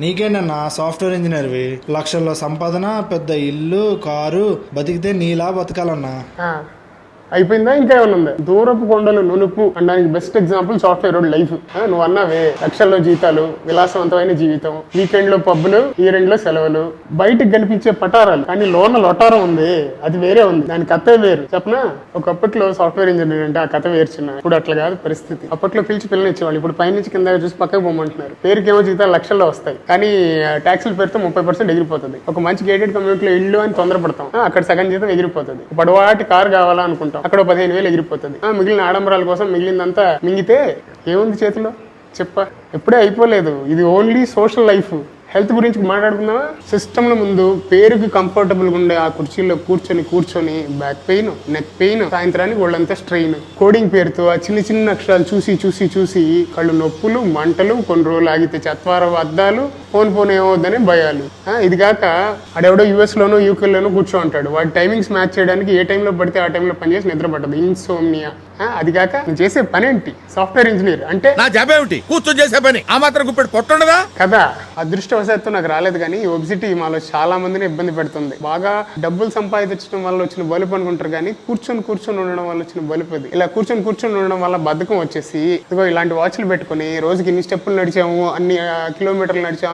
నీకేనన్నా software ఇంజనీర్వి, లక్షల్లో సంపాదన, పెద్ద ఇల్లు, కారు, బతికితే నీలా బతకాలన్నా. అయిపోయిందా ఇంకా ఏమైనా ఉందా? దూరపు కొండలు నునుపు అనడానికి బెస్ట్ ఎగ్జాంపుల్ సాఫ్ట్వేర్ లైఫ్. నువ్వు అన్నావే లక్షల్లో జీతాలు, విలాసవంతమైన జీవితం, వీకెండ్ లో పబ్బులు, ఈరెండ్ లో సెలవులు, బయటకు కనిపించే పటారాలు, కానీ లోన లొటారం ఉంది, అది వేరే ఉంది. దాని కథే వేరు. చెప్పనా? ఒకప్పట్లో సాఫ్ట్వేర్ ఇంజనీర్ అంటే ఆ కథ వేర్చున్నా. ఇప్పుడు అట్లా కాదు పరిస్థితి. అప్పట్లో పిలిచి పిల్లలు ఇచ్చేవాళ్ళు, ఇప్పుడు పైనుంచి కింద చూసి పక్కకు పోమంటున్నారు. పేరుకేమో జీతాలు లక్షల్లో వస్తాయి, కానీ ట్యాక్సుల పేరుతో 30% ఎగిరిపోతుంది. ఒక మంచి గేటెడ్ కమ్యూనిటీలో ఇల్లు అని తొందరపడతాం, అక్కడ సగం జీతం ఎగిరిపోతుంది. పడవాటి కారు కావాలా అనుకుంటాం, అక్కడ 15,000 ఎగిరిపోతుంది. మిగిలిన ఆడంబరాల కోసం మిగిలిందంతా మింగితే ఏముంది చేతిలో? చెప్ప ఎప్పుడే అయిపోలేదు. ఇది ఓన్లీ సోషల్ లైఫ్. హెల్త్ గురించి మాట్లాడుకుందామా? సిస్టమ్ల ముందు పేరుకి కంఫర్టబుల్గా ఉండే ఆ కుర్చీలో కూర్చొని బ్యాక్ పెయిన్, నెక్ పెయిన్, సాయంత్రానికి వాళ్ళంతా స్ట్రెయిన్. కోడింగ్ పేరుతో ఆ చిన్న అక్షరాలు చూసి కళ్ళు నొప్పులు, మంటలు, కొన్ని రోజులు ఆగితే చత్వార అద్దాలు, ఫోన్ ఏమవుద్దని భయాలు. ఇది కాక ఆడెవడో యూఎస్లోనో యూకేలోనో కూర్చో ఉంటాడు. వాడి టైమింగ్స్ మ్యాచ్ చేయడానికి ఏ టైంలో పడితే ఆ టైంలో పనిచేసి నిద్ర పట్టదు, ఇన్సోమ్నియా. అది కాక నువ్వు చేసే పని ఏంటి? సాఫ్ట్వేర్ ఇంజనీర్ అంటే నా జాబ్ ఏమిటి? కూర్చొని చేసే పని. ఆ మాత్రం గుప్పెడు పొట్టుండదా కదా? అదృష్టవశాత్తు నాకు రాలేదు, కానీ ఈ ఒబిసిటీ మాలో చాలా మందిని ఇబ్బంది పెడుతుంది. బాగా డబ్బులు సంపాదించడం వల్ల వచ్చిన బలుపు అనుకుంటారు, కానీ కూర్చొని ఉండడం వల్ల వచ్చిన బలుపు అది. ఇలా కూర్చొని ఉండడం వల్ల బద్ధకం వచ్చేసి ఇదిగో ఇలాంటి వాచ్లు పెట్టుకుని రోజుకి ఇన్ని స్టెప్పులు నడిచాము, అన్ని కిలోమీటర్లు నడిచాము